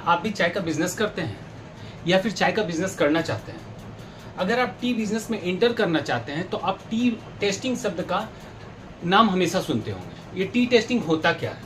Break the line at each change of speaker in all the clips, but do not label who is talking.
आप भी चाय का बिजनेस करते हैं या फिर चाय का बिजनेस करना चाहते हैं। अगर आप टी बिजनेस में एंटर करना चाहते हैं तो आप टी टेस्टिंग शब्द का नाम हमेशा सुनते होंगे। ये टी टेस्टिंग होता क्या है?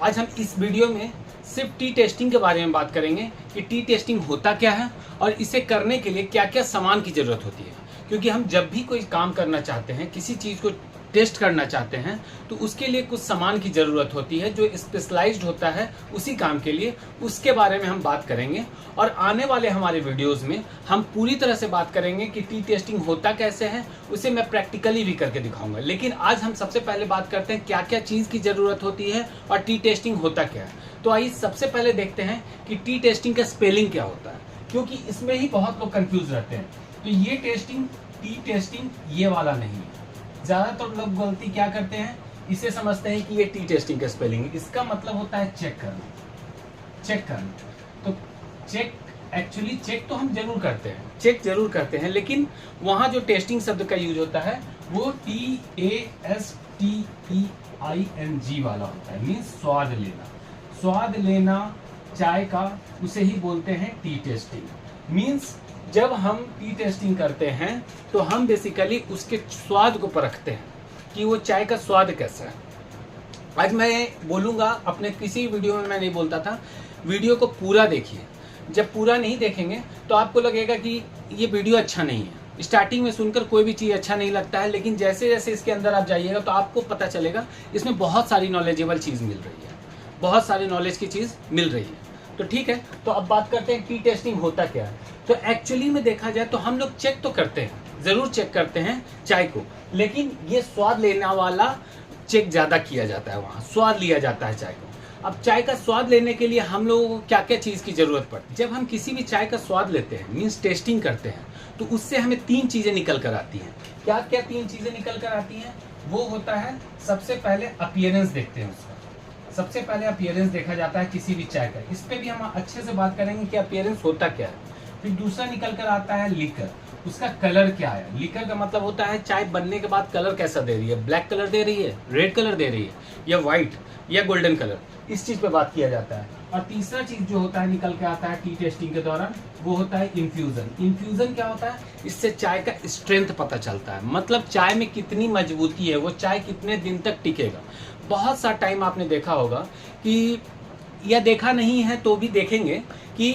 आज हम इस वीडियो में सिर्फ टी टेस्टिंग के बारे में बात करेंगे कि टी टेस्टिंग होता क्या है और इसे करने के लिए क्या क्या सामान की ज़रूरत होती है। क्योंकि हम जब भी कोई काम करना चाहते हैं, किसी चीज़ को टेस्ट करना चाहते हैं, तो उसके लिए कुछ सामान की ज़रूरत होती है जो स्पेशलाइज्ड होता है उसी काम के लिए। उसके बारे में हम बात करेंगे और आने वाले हमारे वीडियोस में हम पूरी तरह से बात करेंगे कि टी टेस्टिंग होता कैसे है, उसे मैं प्रैक्टिकली भी करके दिखाऊंगा। लेकिन आज हम सबसे पहले बात करते हैं क्या क्या चीज़ की ज़रूरत होती है और टी टेस्टिंग होता क्या है। तो आइए सबसे पहले देखते हैं कि टी टेस्टिंग का स्पेलिंग क्या होता है, क्योंकि इसमें ही बहुत लोग कंफ्यूज रहते हैं। तो ये टेस्टिंग टी टेस्टिंग ये वाला नहीं है। ज़्यादातर लोग गलती क्या करते हैं, इसे समझते हैं कि ये टी टेस्टिंग का स्पेलिंग है। इसका मतलब होता है चेक करना। चेक करना तो चेक, एक्चुअली चेक तो हम जरूर करते हैं, चेक जरूर करते हैं, लेकिन वहाँ जो टेस्टिंग शब्द का यूज होता है वो TASTEING वाला होता है। मीन्स स्वाद लेना। स्वाद लेना चाय का, उसे ही बोलते हैं टी टेस्टिंग। मीन्स जब हम टी टेस्टिंग करते हैं तो हम बेसिकली उसके स्वाद को परखते हैं कि वो चाय का स्वाद कैसा है। आज मैं बोलूँगा, अपने किसी वीडियो में मैं नहीं बोलता था, वीडियो को पूरा देखिए। जब पूरा नहीं देखेंगे तो आपको लगेगा कि ये वीडियो अच्छा नहीं है। स्टार्टिंग में सुनकर कोई भी चीज़ अच्छा नहीं लगता है, लेकिन जैसे जैसे इसके अंदर आप जाइएगा तो आपको पता चलेगा इसमें बहुत सारी नॉलेजेबल चीज़ मिल रही है, बहुत सारी नॉलेज की चीज़ मिल रही है। तो ठीक है, तो अब बात करते हैं टी टेस्टिंग होता क्या है। तो एक्चुअली में देखा जाए तो हम लोग चेक तो करते हैं, ज़रूर चेक करते हैं चाय को, लेकिन ये स्वाद लेने वाला चेक ज़्यादा किया जाता है। वहाँ स्वाद लिया जाता है चाय को। अब चाय का स्वाद लेने के लिए हम लोगों को क्या क्या चीज़ की ज़रूरत पड़ती है। जब हम किसी भी चाय का स्वाद लेते हैं, मीन्स टेस्टिंग करते हैं, तो उससे हमें 3 चीज़ें निकल कर आती हैं। क्या क्या 3 चीज़ें निकल कर आती हैं? वो होता है, सबसे पहले अपीयरेंस देखते हैं उसका। सबसे पहले अपीयरेंस देखा जाता है किसी भी चाय का। इस पे भी हम अच्छे से बात करेंगे कि अपीयरेंस होता क्या है। फिर दूसरा निकल कर आता है लिकर, उसका कलर क्या है। लिकर का मतलब होता है चाय बनने के बाद कलर कैसा दे रही है, ब्लैक कलर दे रही है, रेड कलर दे रही है, या व्हाइट या गोल्डन कलर। इस चीज़ पे बात किया जाता है। और तीसरा चीज़ जो होता है निकल के आता है टी टेस्टिंग के दौरान, वो होता है इन्फ्यूज़न। इन्फ्यूज़न क्या होता है? इससे चाय का स्ट्रेंथ पता चलता है, मतलब चाय में कितनी मजबूती है, वो चाय कितने दिन तक टिकेगा। बहुत सा टाइम आपने देखा होगा कि, या देखा नहीं है तो भी देखेंगे कि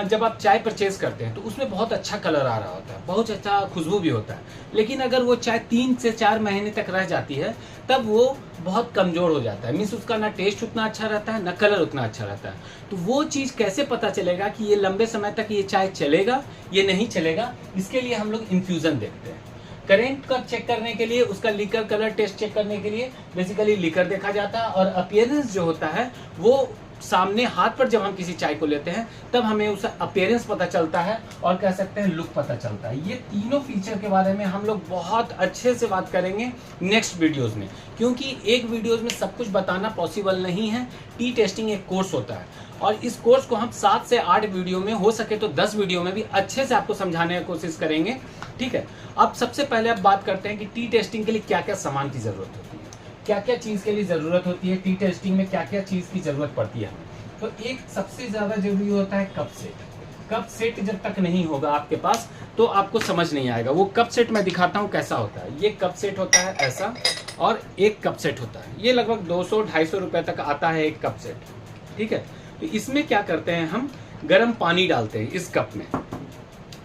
जब आप चाय परचेज करते हैं तो उसमें बहुत अच्छा कलर आ रहा होता है, बहुत अच्छा खुशबू भी होता है, लेकिन अगर वो चाय 3 से 4 महीने तक रह जाती है तब वो बहुत कमज़ोर हो जाता है। मीन्स उसका ना टेस्ट उतना अच्छा रहता है, ना कलर उतना अच्छा रहता है। तो वो चीज़ कैसे पता चलेगा कि ये लंबे समय तक ये चाय चलेगा, ये नहीं चलेगा? इसके लिए हम लोग इन्फ्यूज़न देखते हैं। करेंट का चेक करने के लिए, उसका लिकर कलर टेस्ट चेक करने के लिए बेसिकली लिकर देखा जाता है। और अपीयरेंस जो होता है वो सामने हाथ पर जब हम किसी चाय को लेते हैं तब हमें उसका अपीयरेंस पता चलता है और कह सकते हैं लुक पता चलता है। ये तीनों फीचर के बारे में हम लोग बहुत अच्छे से बात करेंगे नेक्स्ट वीडियोस में, क्योंकि एक वीडियोस में सब कुछ बताना पॉसिबल नहीं है। टी टेस्टिंग एक कोर्स होता है और इस कोर्स को हम 7 से 8 वीडियो में, हो सके तो 10 वीडियो में भी अच्छे से आपको समझाने की कोशिश करेंगे। ठीक है, अब सबसे पहले आप बात करते हैं कि टी टेस्टिंग के लिए क्या क्या सामान की ज़रूरत होती है, क्या क्या चीज़ के लिए ज़रूरत होती है, टी टेस्टिंग में क्या क्या चीज़ की ज़रूरत पड़ती है हमें। तो एक सबसे ज़्यादा ज़रूरी होता है कप सेट। कप सेट जब तक नहीं होगा आपके पास तो आपको समझ नहीं आएगा। वो कप सेट मैं दिखाता हूँ कैसा होता है। ये कप सेट होता है ऐसा, और एक कप सेट होता है, ये लगभग 200-250 रुपये तक आता है एक कप सेट। ठीक है, तो इसमें क्या करते हैं, हम गर्म पानी डालते हैं इस कप में।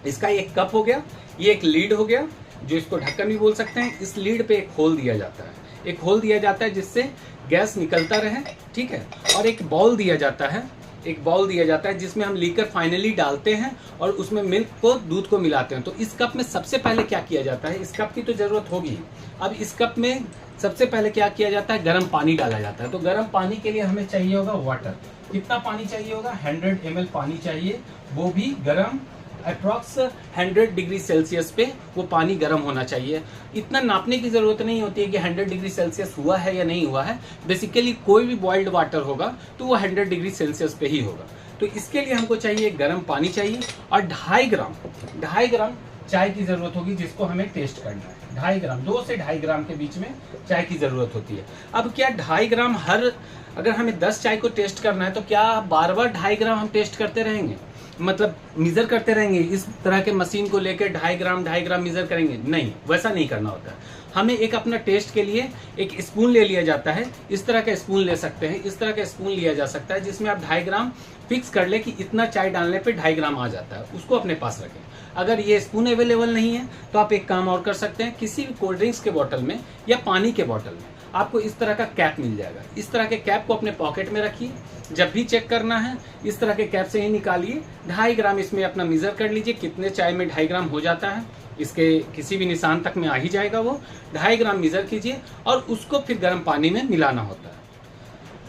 इसका एक कप हो गया, ये एक लीड हो गया, जो इसको ढक्कन भी बोल सकते हैं। इस लीड पे एक होल दिया जाता है, एक होल दिया जाता है जिससे गैस निकलता रहे। ठीक है, और एक बाउल दिया जाता है, एक बाउल दिया जाता है जिसमें हम लीकर फाइनली डालते हैं और उसमें मिल्क को, दूध को मिलाते हैं। तो इस कप में सबसे पहले क्या किया जाता है, इस कप की तो ज़रूरत होगी। अब इस कप में सबसे पहले क्या किया जाता है, गर्म पानी डाला जाता है। तो गर्म पानी के लिए हमें चाहिए होगा वाटर। कितना पानी चाहिए होगा, 100 ml पानी चाहिए, वो भी गर्म, अप्रॉक्स 100 डिग्री सेल्सियस पे वो पानी गर्म होना चाहिए। इतना नापने की ज़रूरत नहीं होती है कि 100 डिग्री सेल्सियस हुआ है या नहीं हुआ है। बेसिकली कोई भी बॉइल्ड वाटर होगा तो वो 100 डिग्री सेल्सियस पे ही होगा। तो इसके लिए हमको चाहिए गर्म पानी चाहिए और 2.5 ग्राम चाय की ज़रूरत होगी, जिसको हमें टेस्ट करना है। 2.5 ग्राम, 2 से 2.5 ग्राम के बीच में चाय की ज़रूरत होती है। अब क्या 2.5 ग्राम हर अगर हमें 10 चाय को टेस्ट करना है तो क्या बार बार 2.5 ग्राम हम टेस्ट करते रहेंगे, मतलब मेजर करते रहेंगे, इस तरह के मशीन को लेकर 2.5 ग्राम मेजर करेंगे? नहीं, वैसा नहीं करना होता है। हमें एक अपना टेस्ट के लिए एक स्पून ले लिया जाता है, इस तरह का स्पून ले सकते हैं, इस तरह का स्पून लिया जा सकता है जिसमें आप 2.5 ग्राम फिक्स कर ले कि इतना चाय डालने पे 2.5 ग्राम आ जाता है, उसको अपने पास रखें। अगर ये स्पून अवेलेबल नहीं है तो आप एक काम और कर सकते हैं, किसी भी कोल्ड ड्रिंक्स के बोतल में या पानी के बोतल में आपको इस तरह का कैप मिल जाएगा, इस तरह के कैप को अपने पॉकेट में रखिए। जब भी चेक करना है इस तरह के कैप से ही निकालिए, 2.5 ग्राम इसमें अपना मेजर कर लीजिए कितने चाय में 2.5 ग्राम हो जाता है, इसके किसी भी निशान तक में आ ही जाएगा वो। 2.5 ग्राम मेजर कीजिए और उसको फिर गर्म पानी में मिलाना होता है।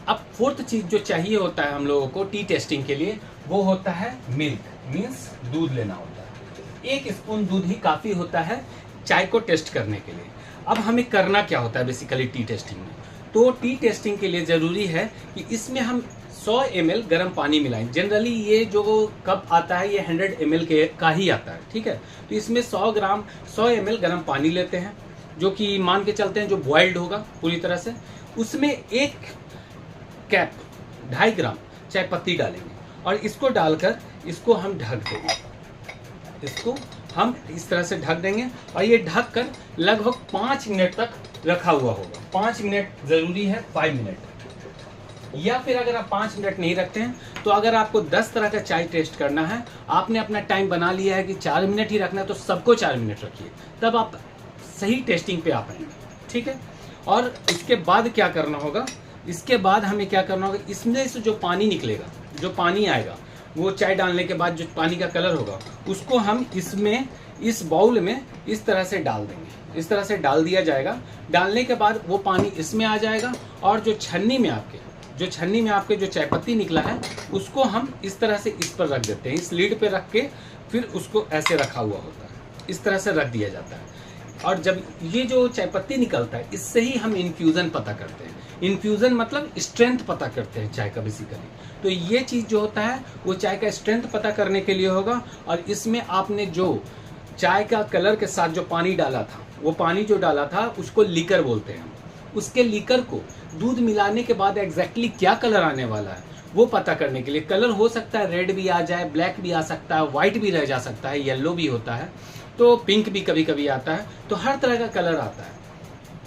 अब फोर्थ चीज जो चाहिए होता है हम लोगों को टी टेस्टिंग के लिए, वो होता है मिल्क, मीन्स दूध लेना होता है। 1 स्पून दूध ही काफी होता है चाय को टेस्ट करने के लिए। अब हमें करना क्या होता है बेसिकली टी टेस्टिंग में? तो टी टेस्टिंग के लिए जरूरी है कि इसमें हम 100 ml गर्म पानी मिलाएं। जनरली ये जो कप आता है ये 100 ml का ही आता है, ठीक है। तो इसमें 100 ml गर्म पानी लेते हैं, जो कि मान के चलते हैं जो बॉइल्ड होगा पूरी तरह से। उसमें 1 कैप 2.5 ग्राम चाय पत्ती डालेंगे और इसको डालकर इसको हम ढक देंगे, इसको हम इस तरह से ढक देंगे और ये ढक कर लगभग 5 मिनट तक रखा हुआ होगा। 5 मिनट जरूरी है, 5 मिनट। या फिर अगर आप 5 मिनट नहीं रखते हैं तो अगर आपको 10 तरह का चाय टेस्ट करना है, आपने अपना टाइम बना लिया है कि 4 मिनट ही रखना है, तो सबको 4 मिनट रखिए, तब आप सही टेस्टिंग पे आ पाएंगे, ठीक है। और इसके बाद क्या करना होगा, इसके बाद हमें क्या करना होगा, इसमें से जो पानी निकलेगा, जो पानी आएगा, वो चाय डालने के बाद जो पानी का कलर होगा उसको हम इसमें इस बाउल में इस तरह से डाल देंगे, इस तरह से डाल दिया जाएगा। डालने के बाद वो पानी इसमें आ जाएगा और जो छन्नी में आपके जो चाय पत्ती निकला है उसको हम इस तरह से इस पर रख देते हैं, इस लीड पे रख के फिर उसको ऐसे रखा हुआ होता है, इस तरह से रख दिया जाता है। और जब ये जो चाय पत्ती निकलता है इससे ही हम इन्फ्यूज़न पता करते हैं। इन्फ्यूज़न मतलब स्ट्रेंथ पता करते हैं चाय का बेसिकली। तो ये चीज़ जो होता है वो चाय का स्ट्रेंथ पता करने के लिए होगा। और इसमें आपने जो चाय का कलर के साथ जो पानी डाला था, वो पानी जो डाला था उसको लीकर बोलते हैं। उसके लीकर को दूध मिलाने के बाद एग्जैक्टली क्या कलर आने वाला है वो पता करने के लिए, कलर हो सकता है रेड भी आ जाए, ब्लैक भी आ सकता है, व्हाइट भी रह जा सकता है, येलो भी होता है, तो पिंक भी कभी कभी आता है, तो हर तरह का कलर आता है,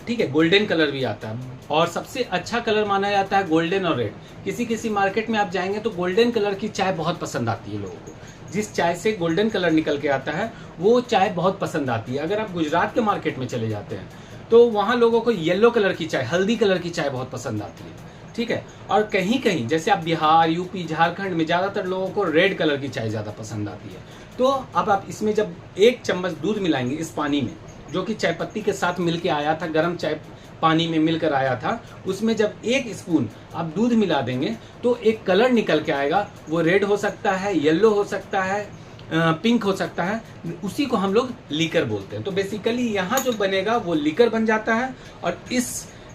ठीक है। गोल्डन कलर भी आता है और सबसे अच्छा कलर माना जाता है गोल्डन और रेड। किसी मार्केट में आप जाएंगे तो गोल्डन कलर की चाय बहुत पसंद आती है लोगों को। जिस चाय से गोल्डन कलर निकल के आता है वो चाय बहुत पसंद आती है। अगर आप गुजरात के मार्केट में चले जाते हैं तो वहाँ लोगों को येलो कलर की चाय, हल्दी कलर की चाय बहुत पसंद आती है, ठीक है। और कहीं कहीं जैसे आप बिहार, यूपी, झारखंड में ज़्यादातर लोगों को रेड कलर की चाय ज़्यादा पसंद आती है। तो अब आप इसमें जब 1 चम्मच दूध मिलाएंगे इस पानी में, जो कि चाय पत्ती के साथ मिलके आया था, गर्म चाय पानी में मिलकर आया था, उसमें जब 1 स्पून आप दूध मिला देंगे तो एक कलर निकल के आएगा। वो रेड हो सकता है, येलो हो सकता है, पिंक हो सकता है, उसी को हम लोग लीकर बोलते हैं। तो बेसिकली यहाँ जो बनेगा वो लीकर बन जाता है और इस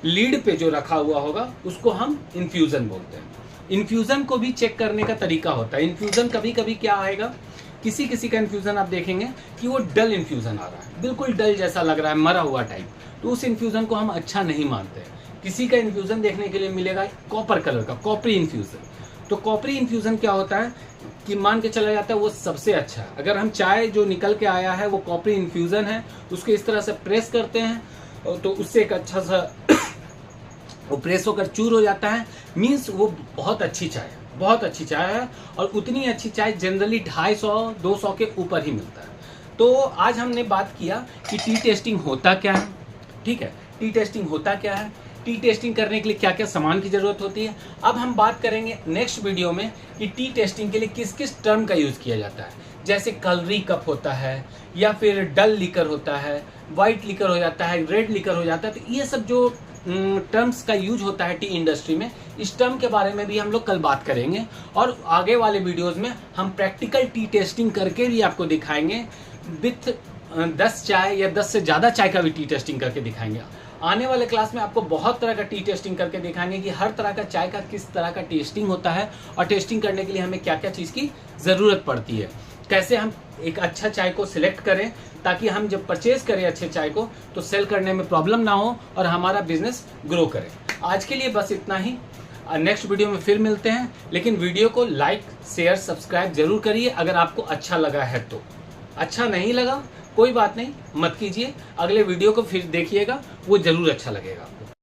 लीड पे जो रखा हुआ होगा उसको हम इन्फ्यूज़न बोलते हैं। इन्फ्यूज़न को भी चेक करने का तरीका होता है। इन्फ्यूज़न कभी कभी क्या आएगा, किसी का इन्फ्यूज़न आप देखेंगे कि वो डल इन्फ्यूज़न आ रहा है, बिल्कुल डल जैसा लग रहा है, मरा हुआ टाइप, तो उस इन्फ्यूज़न को हम अच्छा नहीं मानते। किसी का इन्फ्यूज़न देखने के लिए मिलेगा कॉपर कलर का, कॉपरी इन्फ्यूज़न। तो कॉपरी इन्फ्यूज़न क्या होता है कि मान के चला जाता है वो सबसे अच्छा है। अगर हम चाय जो निकल के आया है वो कॉपरी इन्फ्यूज़न है, उसको इस तरह से प्रेस करते हैं तो उससे एक अच्छा सा वो प्रेस होकर चूर हो जाता है, मीन्स वो बहुत अच्छी चाय है, बहुत अच्छी चाय है। और उतनी अच्छी चाय जनरली 250-200 के ऊपर ही मिलता है। तो आज हमने बात किया कि टी टेस्टिंग होता क्या है, ठीक है। टी टेस्टिंग होता क्या है, टी टेस्टिंग करने के लिए क्या क्या सामान की ज़रूरत होती है। अब हम बात करेंगे नेक्स्ट वीडियो में कि टी टेस्टिंग के लिए किस किस टर्म का यूज़ किया जाता है। जैसे कलरी कप होता है, या फिर डल लीकर होता है, वाइट लीकर हो जाता है, रेड लीकर हो जाता है। तो ये सब जो टर्म्स का यूज होता है टी इंडस्ट्री में, इस टर्म के बारे में भी हम लोग कल बात करेंगे। और आगे वाले वीडियोज़ में हम प्रैक्टिकल टी टेस्टिंग करके भी आपको दिखाएंगे, विथ 10 चाय या 10 से ज़्यादा चाय का भी टी टेस्टिंग करके दिखाएंगे। आने वाले क्लास में आपको बहुत तरह का टी टेस्टिंग करके दिखाएंगे कि हर तरह का चाय का किस तरह का टेस्टिंग होता है और टेस्टिंग करने के लिए हमें क्या क्या चीज़ की ज़रूरत पड़ती है, कैसे हम एक अच्छा चाय को सिलेक्ट करें ताकि हम जब परचेज करें अच्छे चाय को तो सेल करने में प्रॉब्लम ना हो और हमारा बिजनेस ग्रो करे। आज के लिए बस इतना ही। नेक्स्ट वीडियो में फिर मिलते हैं, लेकिन वीडियो को लाइक शेयर सब्सक्राइब जरूर करिए अगर आपको अच्छा लगा है तो। अच्छा नहीं लगा कोई बात नहीं, मत कीजिए, अगले वीडियो को फिर देखिएगा, वो जरूर अच्छा लगेगा आपको।